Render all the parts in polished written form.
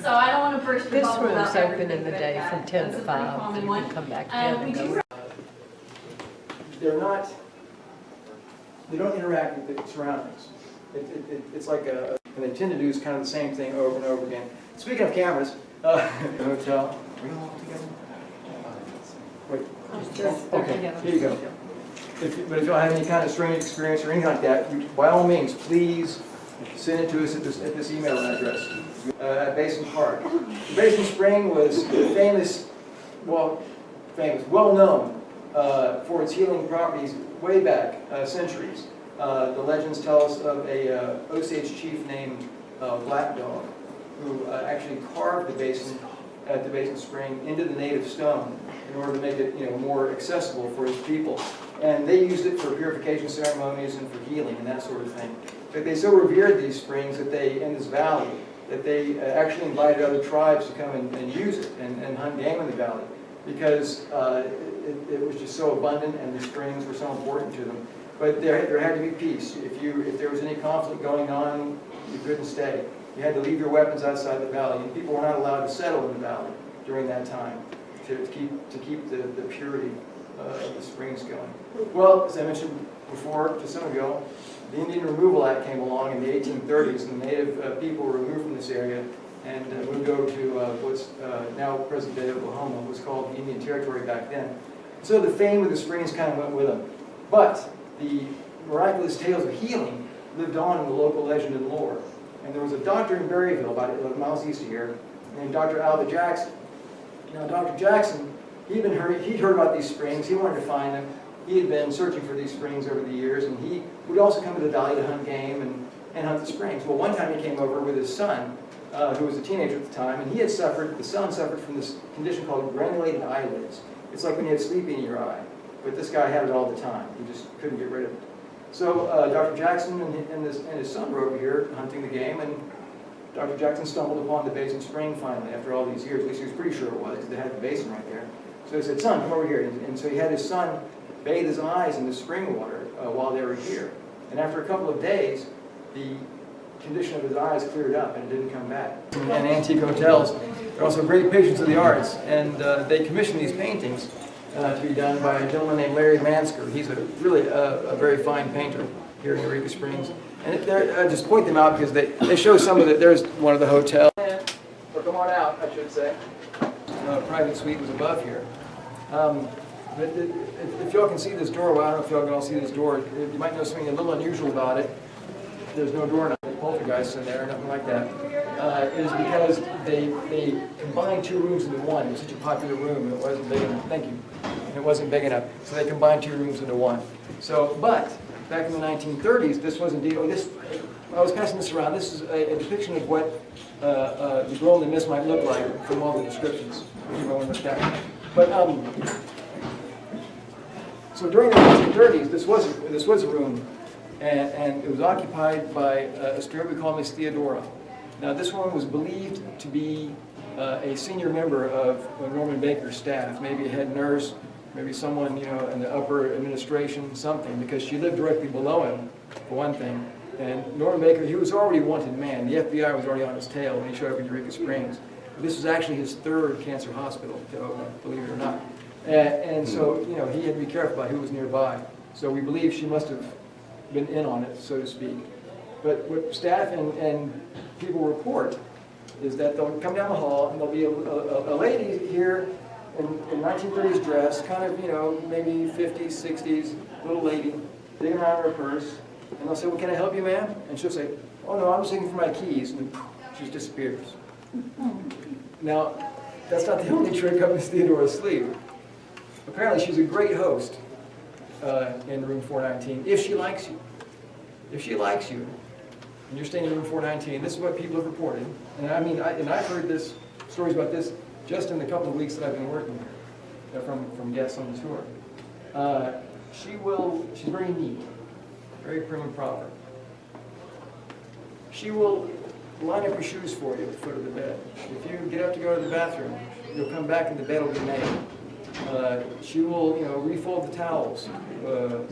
So I don't want to burst your This bubble room's about open in the everything, day but from 10 to that's a pretty 5. common You one. can come back 10 and go. They're not, they don't interact with the surroundings. It's like a, and they tend to do is kind of the same thing over and over again. Speaking of cameras, hotel, are we all together? Wait, okay, here you go. But if you have any kind of strange experience or anything like that, by all means, please send it to us at this email address. At Basin Park. Basin Spring was well known for its healing properties way back centuries. The legends tell us of a Osage chief named Black Dog, who actually carved the basin at the Basin Spring into the native stone in order to make it more accessible for his people. And they used it for purification ceremonies and for healing and that sort of thing. But they so revered these springs that in this valley, that they actually invited other tribes to come and use it and hunt game in the valley, because it was just so abundant and the springs were so important to them. But there had to be peace. If there was any conflict going on, you couldn't stay. You had to leave your weapons outside the valley, and people were not allowed to settle in the valley during that time to keep the purity of the springs going. Well, as I mentioned before, just some ago, the Indian Removal Act came along in the 1830s, and the native people were removed from this area and moved over to what's now present-day Oklahoma, was called the Indian Territory back then. So the fame of the springs kind of went with them. But the miraculous tales of healing lived on in the local legend and lore. And there was a doctor in Berryville, about 11 miles east of here, named Dr. Albert Jackson. Now, Dr. Jackson, he'd heard about these springs. He wanted to find them. He had been searching for these springs over the years, and he would also come to the valley to hunt game and hunt the springs. Well, one time he came over with his son, who was a teenager at the time, and the son suffered from this condition called granulated eyelids. It's like when you have sleeping in your eye, but this guy had it all the time. He just couldn't get rid of it. So Dr. Jackson and his son were over here hunting the game, and Dr. Jackson stumbled upon the Basin Spring finally after all these years. At least he was pretty sure it was, because they had the basin right there. So he said, "Son, come over here." And so he had his son bathe his eyes in the spring water while they were here. And after a couple of days, the condition of his eyes cleared up and it didn't come back. And antique hotels are also great patrons of the arts, and they commissioned these paintings to be done by a gentleman named Larry Mansker. He's really a very fine painter here in Eureka Springs. And I just point them out because they show some of the, there's one of the hotels. Or come on out, I should say. Private suite was above here. But if y'all can see this door, well, I don't know if y'all can all see this door, you might know something a little unusual about it. There's no doorknob, poltergeists in there, nothing like that. It is because they combined two rooms into one. It was such a popular room, and it wasn't big enough. Thank you. And it wasn't big enough, so they combined two rooms into one. So, but back in the 1930s, this was indeed. I was passing this around. This is a depiction of what the Girl in the Mist might look like from all the descriptions. You might want to look at that. But so during the 1930s, this was a room. And it was occupied by a spirit we call Miss Theodora. Now, this woman was believed to be a senior member of Norman Baker's staff, maybe a head nurse, maybe someone in the upper administration, something, because she lived directly below him, for one thing. And Norman Baker, he was already a wanted man. The FBI was already on his tail when he showed up in Eureka Springs. This was actually his third cancer hospital to open, believe it or not. And so, he had to be careful about who was nearby. So we believe she must have been in on it, so to speak. But what staff and people report is that they'll come down the hall and there'll be a lady here in 1930s dress, kind of, you know, maybe 50s, 60s, little lady, digging around in her purse. And they'll say, well, can I help you, ma'am? And she'll say, oh, no, I'm just looking for my keys. And then she just disappears. Now, that's not the only trick up Miss Theodora's sleeve. Apparently, she's a great host in room 419, if she likes you. If she likes you, and you're staying in room 419, this is what people have reported. And I mean, I've heard stories about this just in the couple of weeks that I've been working here, from guests on the tour. She's very neat, very prim and proper. She will line up your shoes for you at the foot of the bed. If you get up to go to the bathroom, you'll come back and the bed will be made. She will, you know, refold the towels.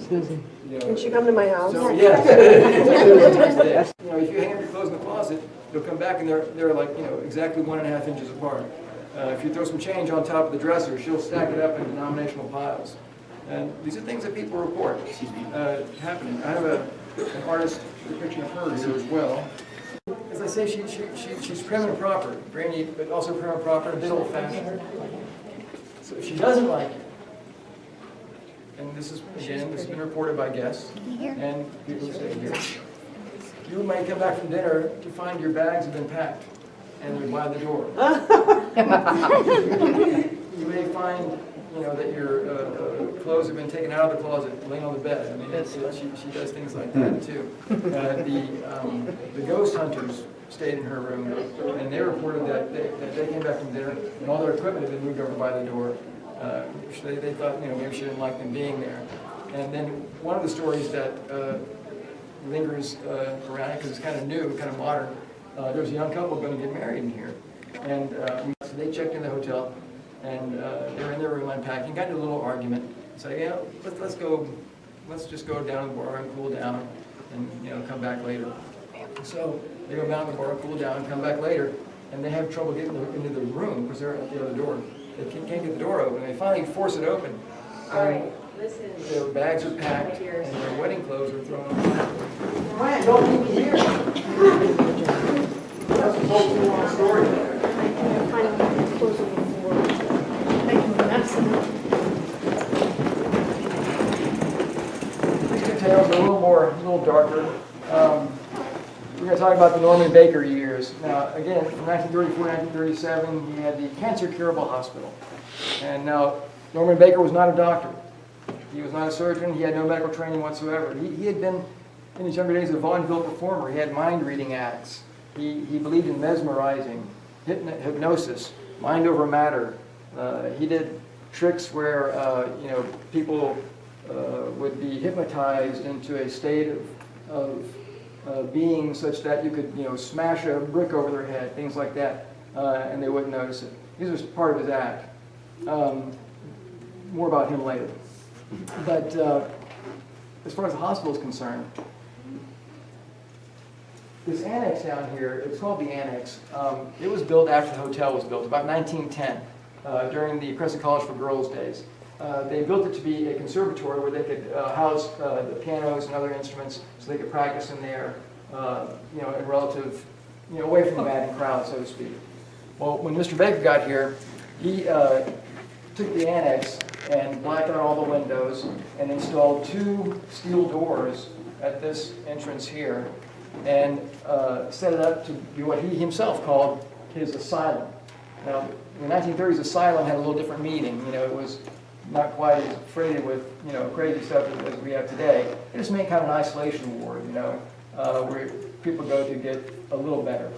Can she come to my house? So, yes. You know, if you hang up your clothes in the closet, you'll come back and they're like, you know, exactly 1.5 inches apart. If you throw some change on top of the dresser, she'll stack it up in denominational piles. And these are things that people report happening. I have an artist depiction of her here as well. As I say, she's prim and proper, very neat, but also prim and proper, a bit old-fashioned. So if she doesn't like you, and this has been reported by guests and people who stay here, you may come back from dinner to find your bags have been packed and they're by the door. You may find, you know, that your clothes have been taken out of the closet, laying on the bed. I mean, she does things like that too. The ghost hunters stayed in her room, and they reported that they came back from dinner and all their equipment had been moved over by the door. They thought, you know, maybe she didn't like them being there. And then one of the stories that lingers around, because it's kind of new, kind of modern, there was a young couple going to get married in here. And so they checked in the hotel, and they were in their room unpacking, got into a little argument. So, yeah, let's just go down to the bar and cool down and, you know, come back later. So they go down to the bar, cool down, come back later, and they have trouble getting into the room because they're at the other door. They can't get the door open. They finally force it open. All right, listen. Their bags are packed and their wedding clothes are thrown on the floor. Ryan, don't leave me here. That's a whole long story. These two tales are a little darker. We're going to talk about the Norman Baker years. Now, again, from 1934 to 1937, he had the Cancer Curable Hospital. And now, Norman Baker was not a doctor. He was not a surgeon. He had no medical training whatsoever. He had been, in his younger days, a vaudeville performer. He had mind-reading acts. He believed in mesmerizing, hypnosis, mind over matter. He did tricks where, you know, people would be hypnotized into a state of being such that you could, you know, smash a brick over their head, things like that, and they wouldn't notice it. These are part of his act. More about him later. But as far as the hospital is concerned, this annex down here, it's called the Annex. It was built after the hotel was built, about 1910, during the Crescent College for Girls days. They built it to be a conservatory where they could house the pianos and other instruments so they could practice in there, you know, in relative, you know, away from the madding crowd, so to speak. Well, when Mr. Baker got here, he took the annex and blacked out all the windows and installed 2 steel doors at this entrance here and set it up to be what he himself called his asylum. Now, in the 1930s, asylum had a little different meaning. You know, it was not quite as freighted with, you know, crazy stuff as we have today. It just made kind of an isolation ward, you know, where people go to get a little better.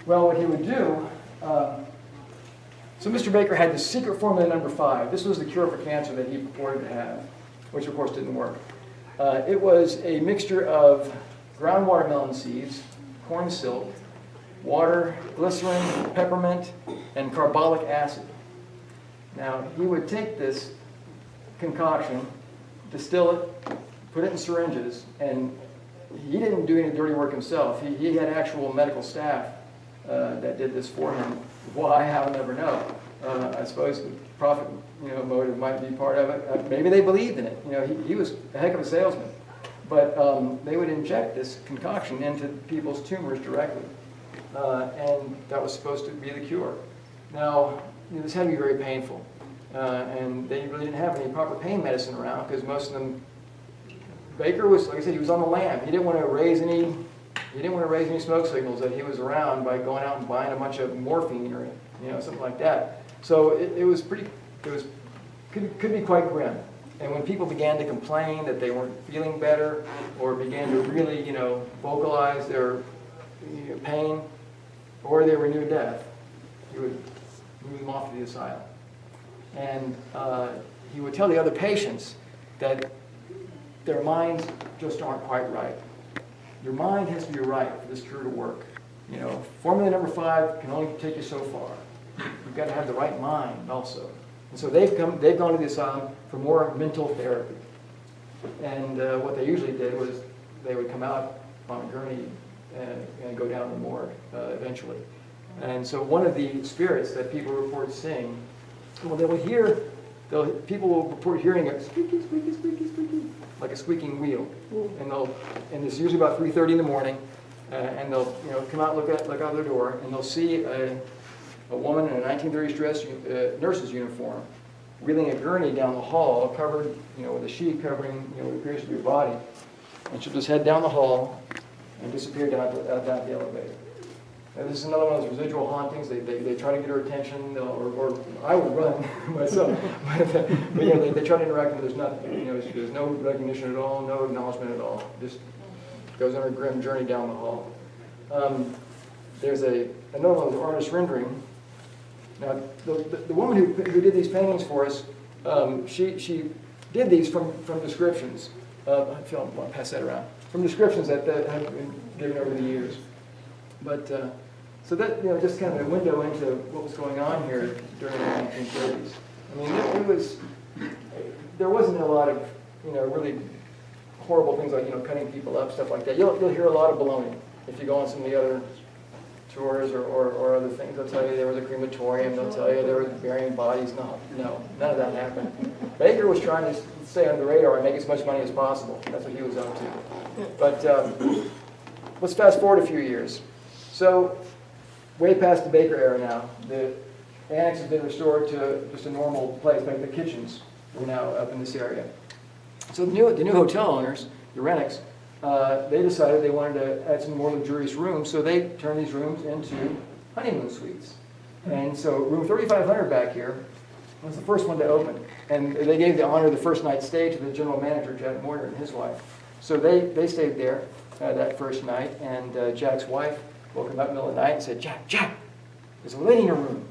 Well, what he would do, so Mr. Baker had the secret formula number 5. This was the cure for cancer that he purported to have, which of course didn't work. It was a mixture of ground watermelon seeds, corn silk, water, glycerin, peppermint, and carbolic acid. Now, he would take this concoction, distill it, put it in syringes, and he didn't do any dirty work himself. He had actual medical staff that did this for him. Why, I'll never know. I suppose the profit, you know, motive might be part of it. Maybe they believed in it. You know, he was a heck of a salesman. But they would inject this concoction into people's tumors directly. And that was supposed to be the cure. Now, this had to be very painful. And they really didn't have any proper pain medicine around because most of them, Baker was, like I said, he was on the lam. He didn't want to raise any smoke signals that he was around by going out and buying a bunch of morphine or something like that. So could be quite grim. And when people began to complain that they weren't feeling better or began to really, vocalize their pain or they were near death, he would move them off to the asylum. And he would tell the other patients that their minds just aren't quite right. Your mind has to be right for this cure to work. Formula number 5 can only take you so far. You've got to have the right mind also. And so they've gone to the asylum for more mental therapy. And what they usually did was they would come out on a gurney and go down the morgue eventually. And so one of the spirits that people report seeing, well, people will report hearing a squeaky, squeaky, squeaky, squeaky, like a squeaking wheel. And it's usually about 3:30 in the morning, and they'll come out, look out their door, and they'll see a woman in a 1930s dress nurse's uniform wheeling a gurney down the hall, covered with a sheet covering what appears to be her body, and she'll just head down the hall and disappear down the elevator. And this is another one of those residual hauntings. They try to get her attention, or I would run myself. but they try to interact, and there's nothing. There's no recognition at all, no acknowledgement at all. Just goes on a grim journey down the hall. There's another one, the artist rendering. Now, the woman who did these paintings for us, she did these from descriptions. I feel I want to pass that around. From descriptions that have been given over the years. But so that just kind of a window into what was going on here during the 1930s. I mean, there wasn't a lot of really horrible things like cutting people up, stuff like that. You'll hear a lot of baloney if you go on some of the other tours or other things. They'll tell you there was a crematorium. They'll tell you there was burying bodies. No, none of that happened. Baker was trying to stay on the radar and make as much money as possible. That's what he was up to. But let's fast forward a few years. So, way past the Baker era now, the Annex has been restored to just a normal place. Like the kitchens are now up in this area. So the new hotel owners, the Annex, they decided they wanted to add some more luxurious rooms, so they turned these rooms into honeymoon suites. And so room 3500 back here was the first one to open. And they gave the honor of the first night stay to the general manager, Jack Moyer, and his wife. So they stayed there that first night, and Jack's wife woke him up in the middle of the night and said, Jack, there's a lady in your room.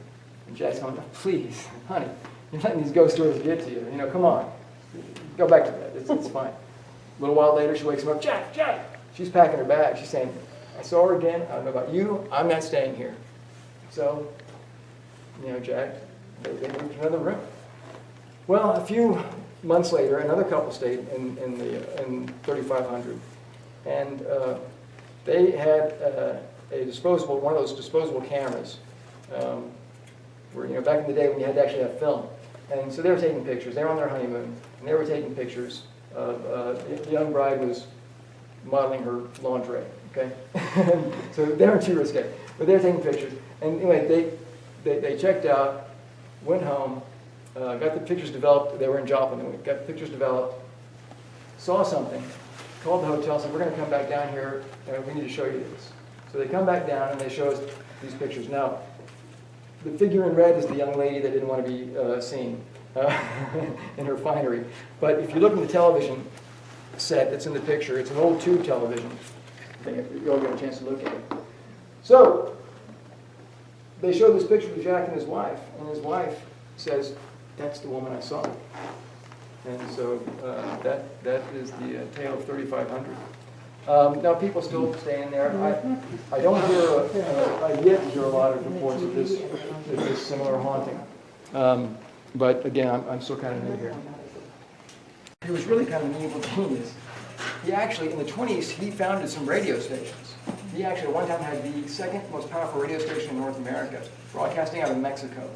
And Jack's going, oh, please, honey, you're letting these ghost stories get to you. Come on. Go back to bed. It's fine. A little while later, she wakes him up. Jack! She's packing her bag. She's saying, I saw her again. I don't know about you. I'm not staying here. So, Jack, they moved to another room. Well, a few months later, another couple stayed in 3500. And they had one of those disposable cameras. Where, back in the day when you had to actually have film. And so they were taking pictures. They were on their honeymoon, and they were taking pictures of the young bride was modeling her lingerie. Okay, so they weren't too risque, but they were taking pictures. And anyway, they checked out, went home, got the pictures developed. They were in Joplin. And got the pictures developed. Saw something, called the hotel, said, "We're going to come back down here, and we need to show you this." So they come back down, and they show us these pictures. Now, the figure in red is the young lady that didn't want to be seen in her finery. But if you look at the television set that's in the picture, it's an old tube television. I think you'll get a chance to look at it. So they show this picture to Jack and his wife says, "That's the woman I saw." And so that is the tale of 3500. Now people still stay in there. I don't hear I yet hear a lot of reports of this similar haunting. But again, I'm still kind of new here. He was really kind of an evil genius. He actually, in the 20s, he founded some radio stations. He actually at one time had the second most powerful radio station in North America, broadcasting out of Mexico.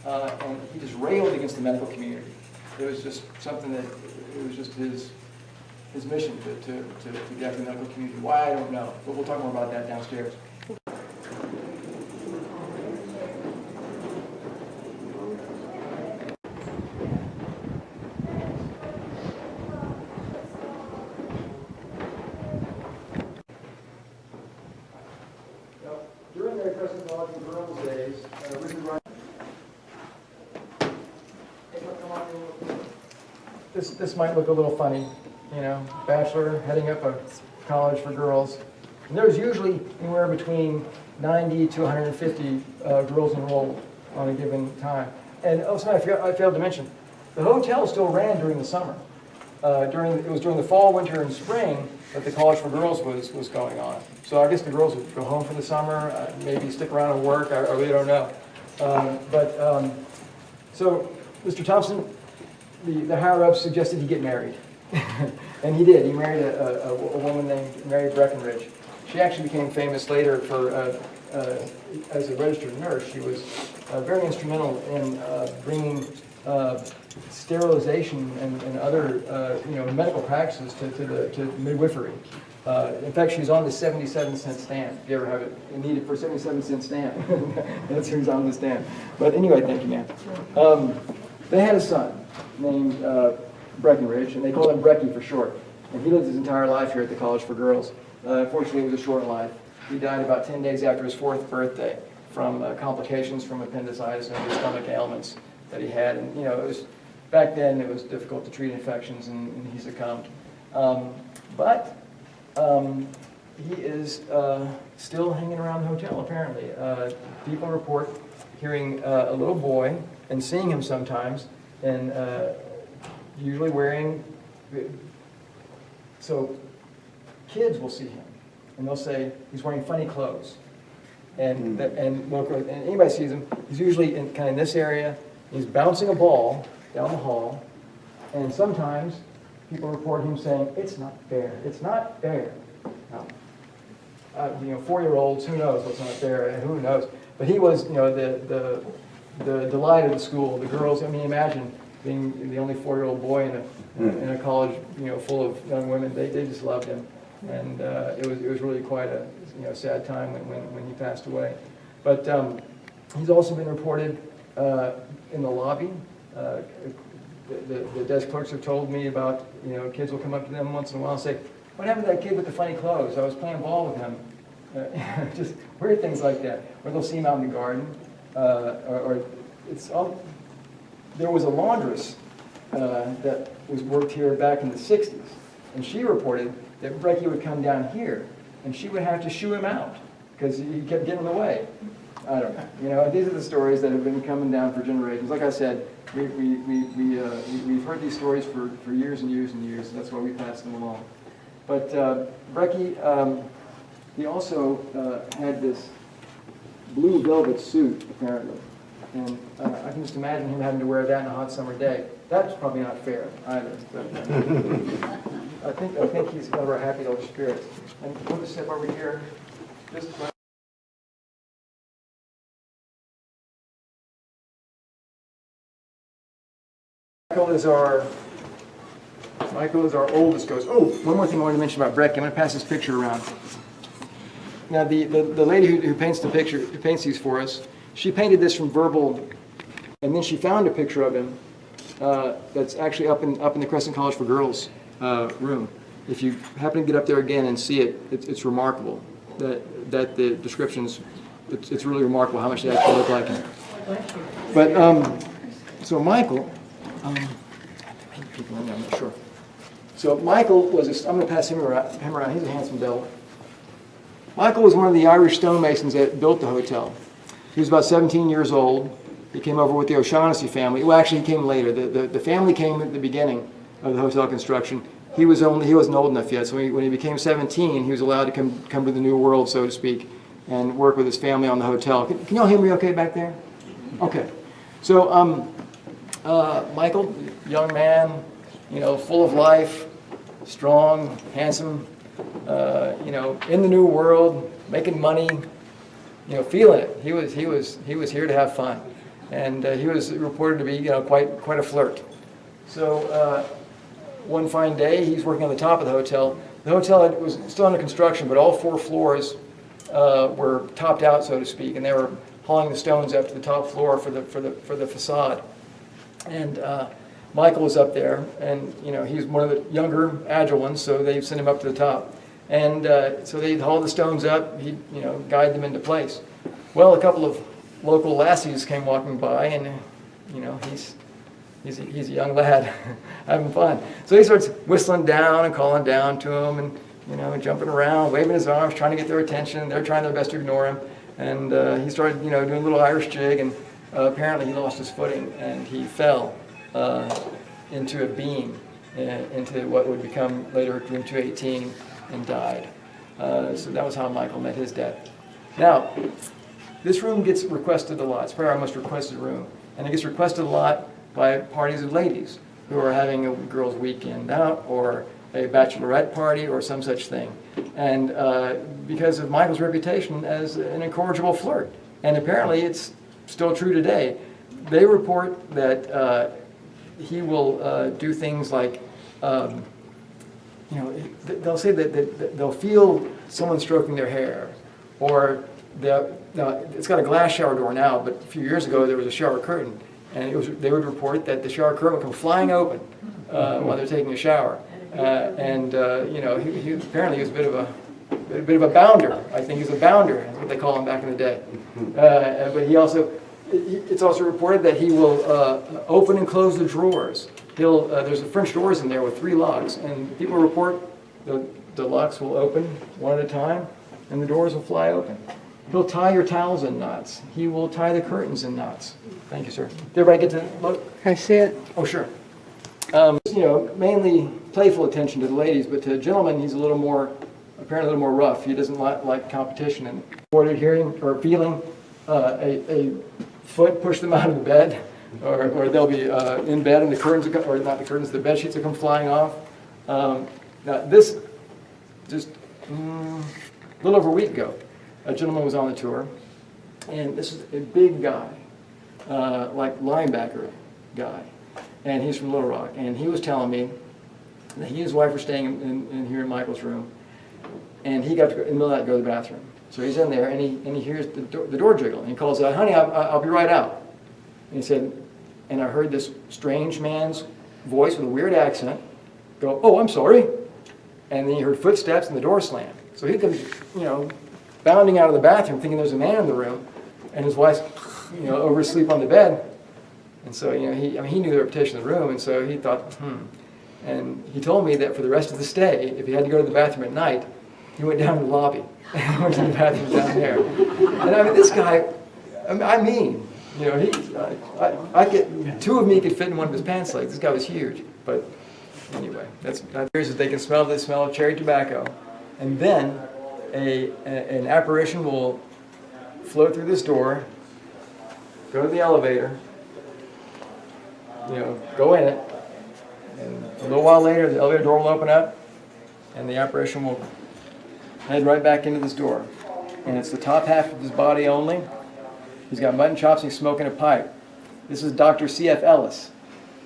And he just railed against the medical community. It was just something that, it was just his his mission to deaf and medical community. Why, I don't know, but we'll talk more about that downstairs. During their Crescent girls' days, Richard Ryan. This might look a little funny, you know, bachelor heading up a college for girls. And there's usually anywhere between 90 to 150 girls enrolled on a given time. And also, I failed to mention, the hotel still ran during the summer. It was during the fall, winter, and spring that the College for Girls was going on. So I guess the girls would go home for the summer, maybe stick around and work. I really don't know. So Mr. Thompson, the higher-ups suggested he get married. And he did. He married a woman named Mary Breckenridge. She actually became famous later for as a registered nurse. She was very instrumental in bringing sterilization and other medical practices to midwifery. In fact, she's on the 77-cent stamp. If you ever have it needed for a 77-cent stamp, that's who's on the stamp. But anyway, thank you, ma'am. They had a son named Breckenridge, and they called him Brecky for short. And he lived his entire life here at the College for Girls. Unfortunately, it was a short life. He died about 10 days after his 4th birthday from complications from appendicitis and other stomach ailments that he had. And it was back then it was difficult to treat infections, and he succumbed. But he is still hanging around the hotel, apparently. People report hearing a little boy and seeing him sometimes, and usually wearing, so kids will see him, and they'll say he's wearing funny clothes. And anybody sees him, he's usually kind of in this area, he's bouncing a ball down the hall, and sometimes people report him saying, "It's not fair, it's not fair." Now, 4-year-olds, who knows what's not fair, and who knows? But he was, the delight of the school. The girls, I mean, imagine being the only 4-year-old boy in a college, full of young women. They just loved him, and it was really quite a sad time when he passed away. But he's also been reported in the lobby. The desk clerks have told me about, kids will come up to them once in a while and say, "What happened to that kid with the funny clothes? I was playing ball with him." Just weird things like that. Or they'll see him out in the garden. Or it's all, there was a laundress that was worked here back in the 60s, and she reported that Brecky would come down here, and she would have to shoo him out because he kept getting in the way. I don't know. These are the stories that have been coming down for generations. Like I said, we've heard these stories for years and years and years, and that's why we pass them along. But Brecky, he also had this blue velvet suit, apparently. And I can just imagine him having to wear that on a hot summer day. That's probably not fair either. But, I think he's one of our happy little spirits. And we'll just step over here. Michael is our oldest ghost. Oh, one more thing I wanted to mention about Brecky. I'm going to pass this picture around. Now, the lady who paints the picture, who paints these for us, she painted this from verbal, and then she found a picture of him that's actually up in the Crescent College for Girls room. If you happen to get up there again and see it, it's remarkable. That the descriptions, it's really remarkable how much they actually look like him. But so Michael, I'm not sure. So Michael was, I'm going to pass him around. He's a handsome devil. Michael was one of the Irish stonemasons that built the hotel. He was about 17 years old. He came over with the O'Shaughnessy family. Well, actually, he came later. The family came at the beginning of the hotel construction. He wasn't old enough yet, so when he became 17, he was allowed to come to the new world, so to speak, and work with his family on the hotel. Can y'all hear me okay back there? Okay. So Michael, young man, full of life, strong, handsome, in the new world, making money, feeling it. He was here to have fun, and he was reported to be, quite a flirt. So one fine day, he's working on the top of the hotel. The hotel was still under construction, but all 4 floors were topped out, so to speak, and they were hauling the stones up to the top floor for the facade. And Michael was up there, and he's one of the younger, agile ones, so they sent him up to the top. And so they hauled the stones up. He'd guide them into place. Well, a couple of local lassies came walking by, and he's a young lad having fun. So he starts whistling down and calling down to them, and jumping around, waving his arms, trying to get their attention. They're trying their best to ignore him. And he started doing a little Irish jig, and apparently he lost his footing and he fell into a beam, into what would become later room 218, and died. So that was how Michael met his death. Now, this room gets requested a lot. It's probably our most requested room. And it gets requested a lot by parties of ladies who are having a girls' weekend out, or a bachelorette party, or some such thing. And because of Michael's reputation as an incorrigible flirt. And apparently it's still true today. They report that he will do things like, they'll say that they'll feel someone stroking their hair, or it's got a glass shower door now, but a few years ago there was a shower curtain, and they would report that the shower curtain would come flying open while they're taking a shower. He apparently was a bit of a bounder. I think he's a bounder, that's what they call him back in the day. But it's also reported that he will open and close the drawers. There's French doors in there with 3 locks, and people report the locks will open one at a time, and the doors will fly open. He'll tie your towels in knots. He will tie the curtains in knots. Thank you, sir. Did everybody get to look? Can I see it? Oh, sure. Mainly playful attention to the ladies, but to gentlemen, he's apparently a little more rough. He doesn't like competition. And reported hearing or feeling a foot push them out of the bed, or they'll be in bed and the curtains, or not the curtains, the bed sheets will come flying off. Now this, just a little over a week ago, a gentleman was on the tour, and this is a big guy, like linebacker guy, and he's from Little Rock, and he was telling me that he and his wife were staying in here in Michael's room, and he got to go, in the middle of the night, go to the bathroom. So he's in there, and he hears the door jiggle, and he calls out, "Honey, I'll be right out." And he said, and I heard this strange man's voice with a weird accent go, "Oh, I'm sorry." And then he heard footsteps and the door slammed. So he comes, bounding out of the bathroom thinking there's a man in the room, and his wife's, over asleep on the bed. And so, he knew the reputation of the room, and so he thought, And he told me that for the rest of the stay, if he had to go to the bathroom at night, he went down to the lobby and went to the bathroom down there. And this guy, I get 2 of me could fit in one of his pants legs. This guy was huge. But anyway, that's here's that they can smell the smell of cherry tobacco, and then an apparition will float through this door, go to the elevator, go in it, and a little while later the elevator door will open up, and the apparition will head right back into this door. And it's the top half of his body only. He's got mutton chops and he's smoking a pipe. This is Dr. Cf Ellis.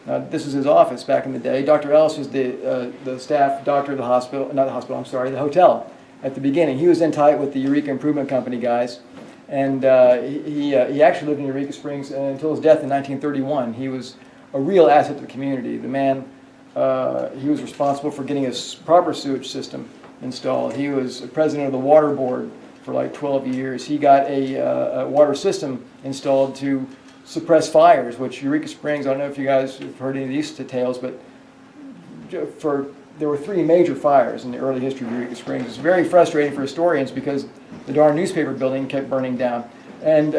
Now, this was his office back in the day. Dr. Ellis was the staff doctor of the hospital, the hotel at the beginning. He was in tight with the Eureka Improvement Company guys. And he actually lived in Eureka Springs until his death in 1931. He was a real asset to the community. The man, he was responsible for getting a proper sewage system installed. He was president of the water board for like 12 years. He got a water system installed to suppress fires, which Eureka Springs, I don't know if you guys have heard any of these details, but there were 3 major fires in the early history of Eureka Springs. It's very frustrating for historians because the darn newspaper building kept burning down. And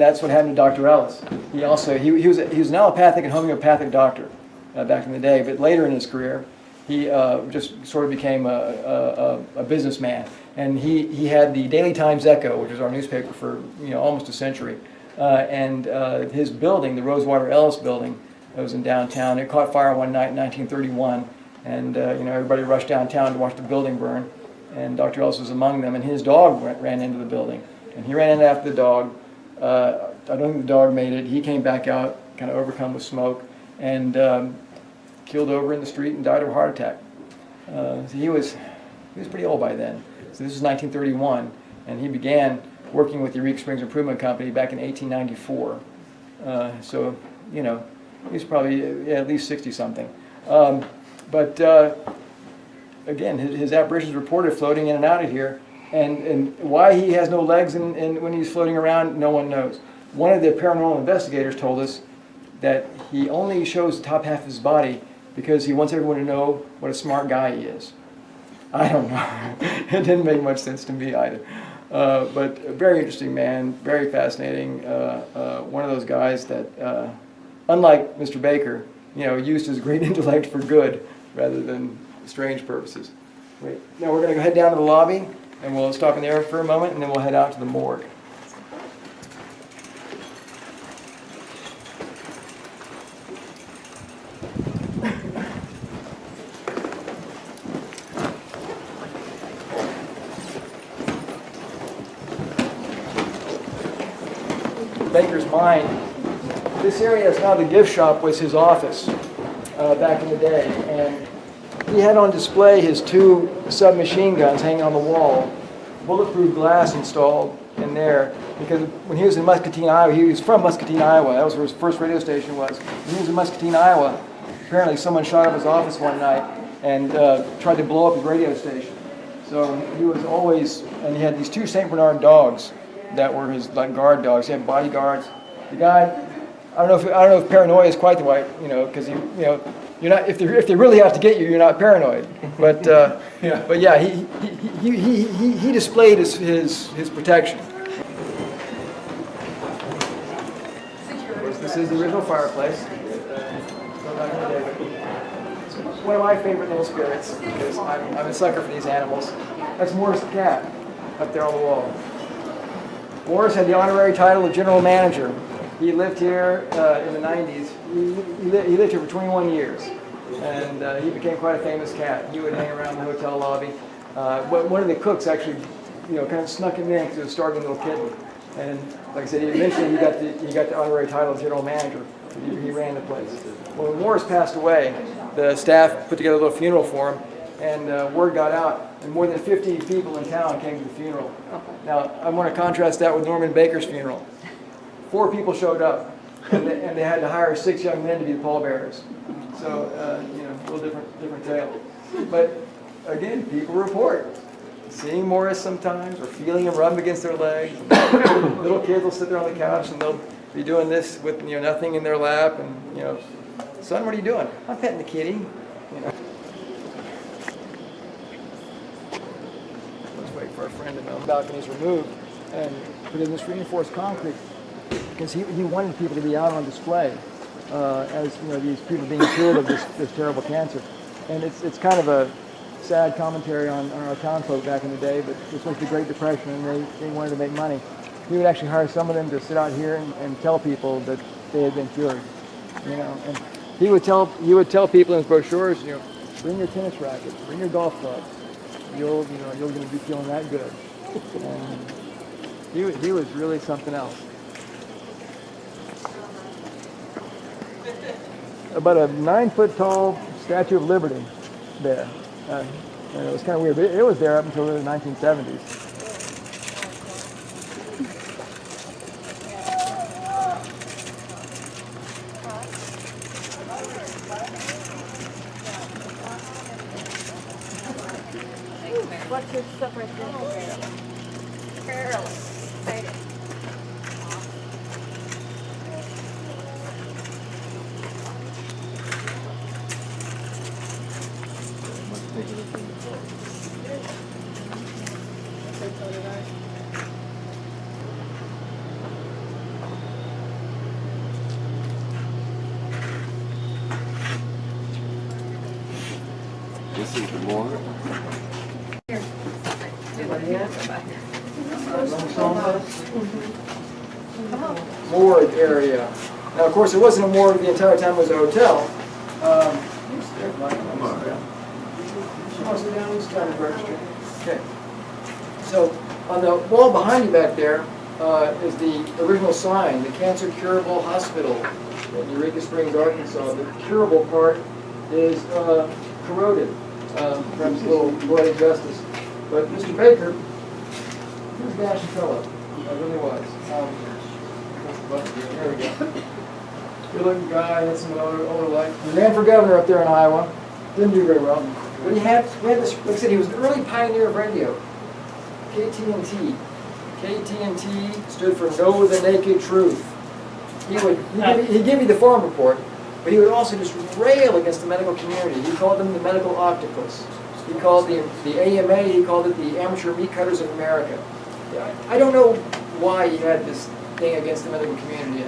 that's what happened to Dr. Ellis. He was an allopathic and homeopathic doctor back in the day, but later in his career, he just sort of became a businessman. And he had the Daily Times Echo, which was our newspaper for almost a century. And his building, the Rosewater Ellis building, that was in downtown, it caught fire one night in 1931. And everybody rushed downtown to watch the building burn. And Dr. Ellis was among them, and his dog ran into the building. And he ran in after the dog. I don't think the dog made it. He came back out, kind of overcome with smoke. And killed over in the street and died of a heart attack. So he was pretty old by then. So this was 1931, and he began working with the Eureka Springs Improvement Company back in 1894. So, you know, he's probably at least 60-something. Again, his apparitions reported floating in and out of here, and why he has no legs and when he's floating around, no one knows. One of the paranormal investigators told us that he only shows the top half of his body because he wants everyone to know what a smart guy he is. I don't know. It didn't make much sense to me either. But a very interesting man, very fascinating. One of those guys that, unlike Mr. Baker, you know, used his great intellect for good rather than strange purposes. Wait. Now we're going to go head down to the lobby, and we'll stop in there for a moment, and then we'll head out to the morgue. Baker's mine. This area is now the gift shop, was his office back in the day, and he had on display his 2 submachine guns hanging on the wall, bulletproof glass installed in there, because when he was in Muscatine, Iowa, he was from Muscatine, Iowa, that was where his first radio station was. When he was in Muscatine, Iowa, apparently someone shot up his office one night and tried to blow up his radio station. So he was always, and he had these 2 St. Bernard dogs that were his like guard dogs. He had bodyguards. The guy, I don't know if paranoia is quite the right, you know, because you're not, if they really have to get you, you're not paranoid. But yeah, he displayed his protection. Of course, this is the original fireplace. It's one of my favorite little spirits because I'm a sucker for these animals. That's Morris the cat up there on the wall. Morris had the honorary title of general manager. He lived here in the 90s. He lived here for 21 years, and he became quite a famous cat. He would hang around the hotel lobby. One of the cooks actually, you know, kind of snuck him in because he was a starving little kitten. And like I said, eventually he got the honorary title of general manager. He ran the place. Well, when Morris passed away, the staff put together a little funeral for him, and word got out, and more than 50 people in town came to the funeral. Now, I want to contrast that with Norman Baker's funeral. 4 people showed up, and they had to hire 6 young men to be the pallbearers. So, you know, a little different tale. But again, people report seeing Morris sometimes, or feeling him rub against their legs. Little kids will sit there on the couch, and they'll be doing this with, you know, nothing in their lap, and, you know, son, what are you doing? I'm petting the kitty. You know. Let's wait for our friend to know. The balcony's removed, and put in this reinforced concrete because he wanted people to be out on display as, you know, these people being cured of this terrible cancer. And it's kind of a sad commentary on our town folk back in the day, but this was the Great Depression, and they wanted to make money. He would actually hire some of them to sit out here and tell people that they had been cured. You know, and he would tell people in his brochures, you know, bring your tennis rackets, bring your golf clubs. You're going to be feeling that good. And he was really something else. About a 9-foot-tall Statue of Liberty there. And it was kind of weird, but it was there up until the 1970s. What's this stuff right there? Perilous. Exciting. This is the morgue. Morgue area. Now, of course, it wasn't a morgue the entire time it was a hotel. She wants to go down this time of registry. Okay. So, on the wall behind you back there is the original sign, the Cancer Curable Hospital in Eureka Springs, Arkansas. The curable part is corroded, perhaps a little poetic justice. But Mr. Baker, he was a dashing fellow. It really was. There we go. Good-looking guy, had some older life. He ran for governor up there in Iowa. Didn't do very well. But we had this, like I said, he was an early pioneer of radio. KTNT. KTNT stood for Know the Naked Truth. He'd give you the farm report, but he would also just rail against the medical community. He called them the medical octopus. He called the AMA, he called it the Amateur Meat Cutters of America. I don't know why he had this thing against the medical community.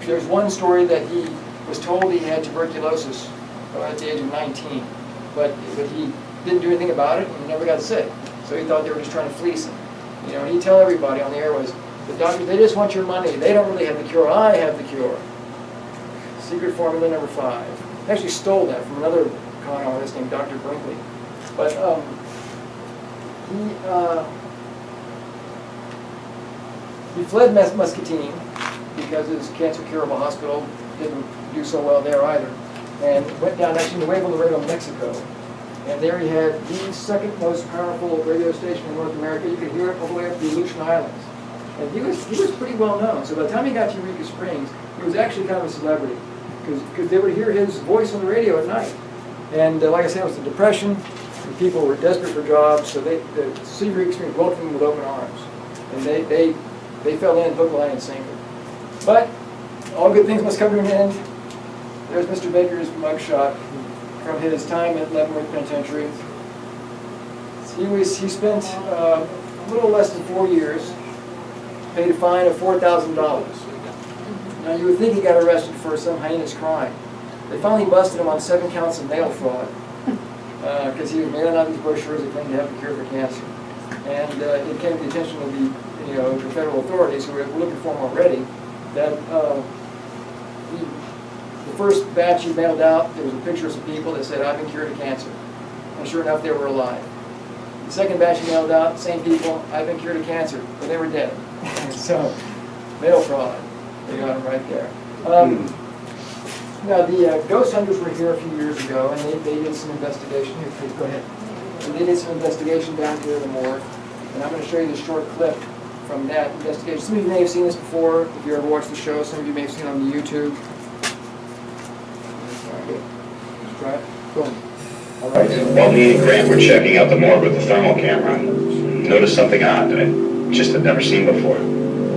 There's one story that he was told he had tuberculosis at the age of 19, but he didn't do anything about it and he never got sick. So he thought they were just trying to fleece him. And he'd tell everybody on the airways, the doctors, they just want your money. They don't really have the cure. I have the cure. Secret formula number 5. I actually stole that from another con artist named Dr. Brinkley. But he fled Muscatine because his cancer curable hospital didn't do so well there either, and went down actually to Nuevo Laredo, Mexico. And there he had the second most powerful radio station in North America. You could hear it all the way up the Aleutian Islands. And he was pretty well known. So by the time he got to Eureka Springs, he was actually kind of a celebrity, because they would hear his voice on the radio at night. And like I said, it was the Depression, and people were desperate for jobs, so the city of Eureka Springs welcomed them with open arms. And they fell in hook, line, and sinker. But all good things must come to an end. There's Mr. Baker's mugshot from his time at Leavenworth Penitentiary. He spent a little less than 4 years, paid a fine of $4,000. Now you would think he got arrested for some heinous crime. They finally busted him on 7 counts of mail fraud because he was mailing out these brochures that claimed to have the cure for cancer. And it came to the attention of the federal authorities who were looking for him already, that the first batch he mailed out, there was a picture of some people that said, I've been cured of cancer. And sure enough, they were alive. The second batch he mailed out, same people, I've been cured of cancer, but they were dead. So, mail fraud. They got him right there. Now, the ghost hunters were here a few years ago, and they did some investigation. Here, please, go ahead. And they did some investigation down here in the morgue. And I'm going to show you this short clip from that investigation. Some of you may have seen this before, if you ever watched the show. Some of you may have seen it on the YouTube. Let's try it. Boom. All right. While me and Grant were checking out the morgue with the thermal camera, noticed something odd that I just had never seen before. Do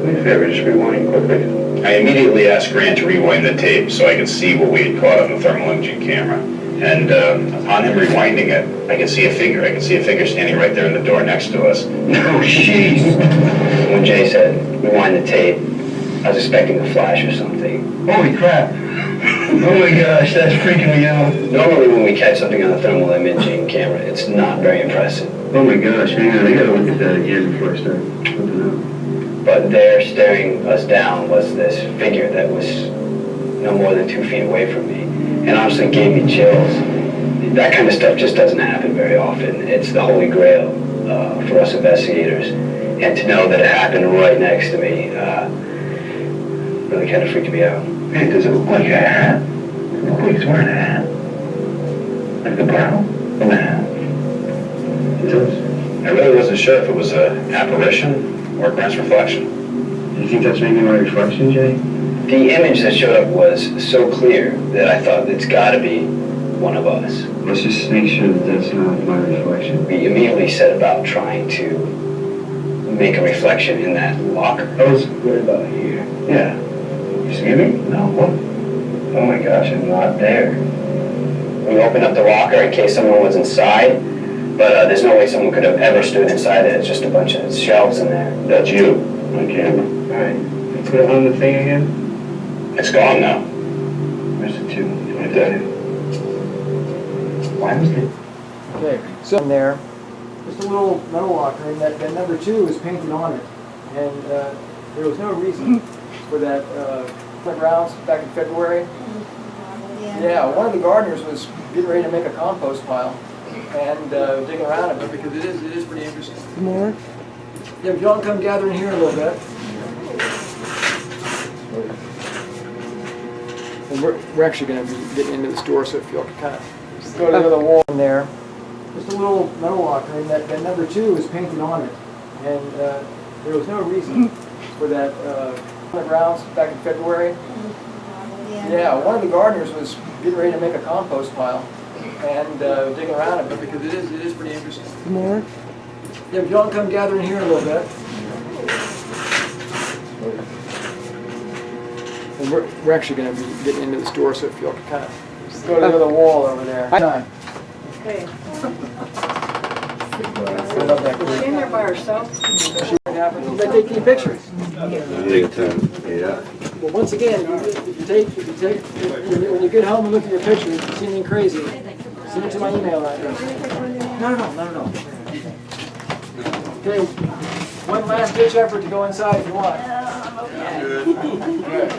me a favor, just rewind quickly. I immediately asked Grant to rewind the tape so I could see what we had caught on the thermal imaging camera. And upon him rewinding it, I could see a figure. I could see a figure standing right there in the door next to us. No, jeez. When Jay said, rewind the tape, I was expecting a flash or something. Holy crap. Oh my gosh, that's freaking me out. Normally when we catch something on the thermal imaging camera, it's not very impressive. Oh my gosh, man, I gotta look at that again before I start flipping out. But there, staring us down, was this figure that was no more than 2 feet away from me. And honestly gave me chills. That kind of stuff just doesn't happen very often. It's the holy grail for us investigators. And to know that it happened right next to me really kind of freaked me out. Hey, does it look like a hat? It looks like he's wearing a hat. Like the brow of a hat. It does. I really wasn't sure if it was an apparition or Grant's reflection. Do you think that's maybe my reflection, Jay? The image that showed up was so clear that I thought it's got to be one of us. Let's just make sure that that's not my reflection. We immediately set about trying to make a reflection in that locker. I was right about here. Yeah. You see me? No, what? Oh my gosh, I'm not there. We opened up the locker in case someone was inside, but there's no way someone could have ever stood inside it. It's just a bunch of shelves in there. That's you. On camera. Alright. Let's put it on the thing again. It's gone now. Where's the 2? Right there. Why was it? Okay, so in there, just a little metal locker, and that number 2 is painted on it. And there was no reason for that. Went rounds back in February. Yeah, one of the gardeners was getting ready to make a compost pile and digging around in it because it is pretty interesting. More? Yeah, but y'all come gather in here a little bit. And we're actually going to be getting into this door, so if y'all can kind of go to the other wall in there. Just a little metal locker, and that number 2 is painted on it. And there was no reason for that on the grounds back in February. Yeah, one of the gardeners was getting ready to make a compost pile and digging around it, but because it is pretty interesting. More? Yeah, if y'all come gather in here a little bit. And we're actually going to be getting into this door, so if y'all can kind of go to the other wall over there. Okay. I love that She's in there by herself. They take you pictures. Yeah. Well, once again, when you get home and look at your pictures, if you see anything crazy, send it to my email address. No. Okay, one last ditch effort to go inside if you want. Good.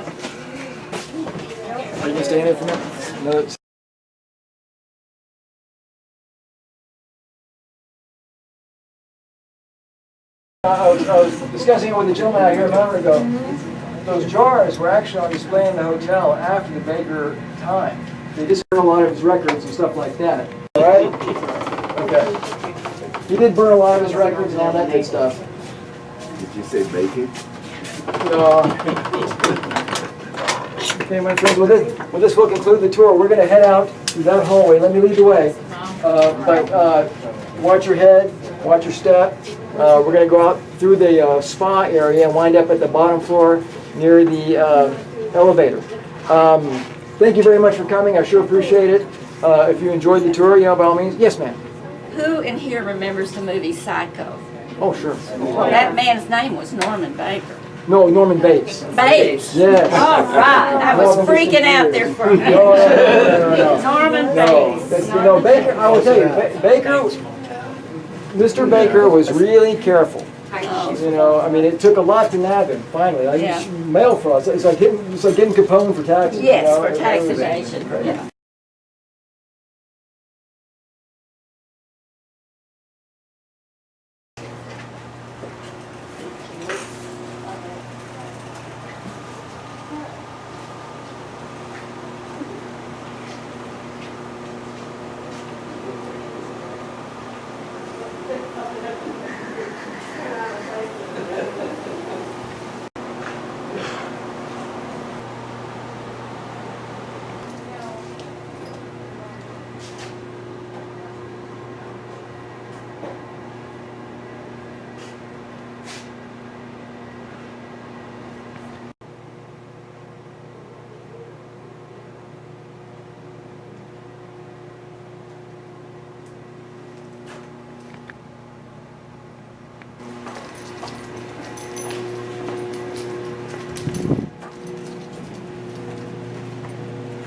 Are you gonna stay in there for a minute? No. I was discussing it with the gentleman out here a moment ago. Those jars were actually on display in the hotel after the Baker time. They just burned a lot of his records and stuff like that. All right? Okay. He did burn a lot of his records and all that good stuff. Did you say bacon? No. Okay, my friends, with this we'll conclude the tour. We're going to head out through that hallway. Let me lead the way. But watch your head, watch your step. We're going to go out through the spa area and wind up at the bottom floor near the elevator. Thank you very much for coming. I sure appreciate it. If you enjoyed the tour, by all means. Yes, ma'am. Who in here remembers the movie Psycho? Oh, sure. That man's name was Norman Baker. No, Norman Bates. Bates? Yes. All right. I was freaking out there for a minute. No. Norman No, Bates. Baker, I will tell you, Mr. Baker was really careful. I mean, it took a lot to nab him, finally. Like, Yeah. mail fraud. It's like getting Capone for taxes. Yes, you know? for tax It was evasion. crazy. Yeah.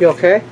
You okay?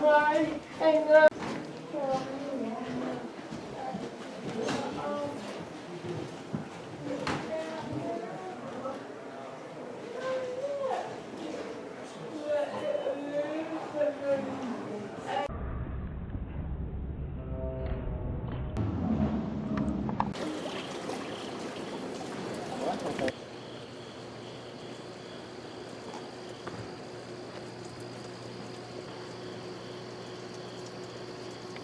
cry and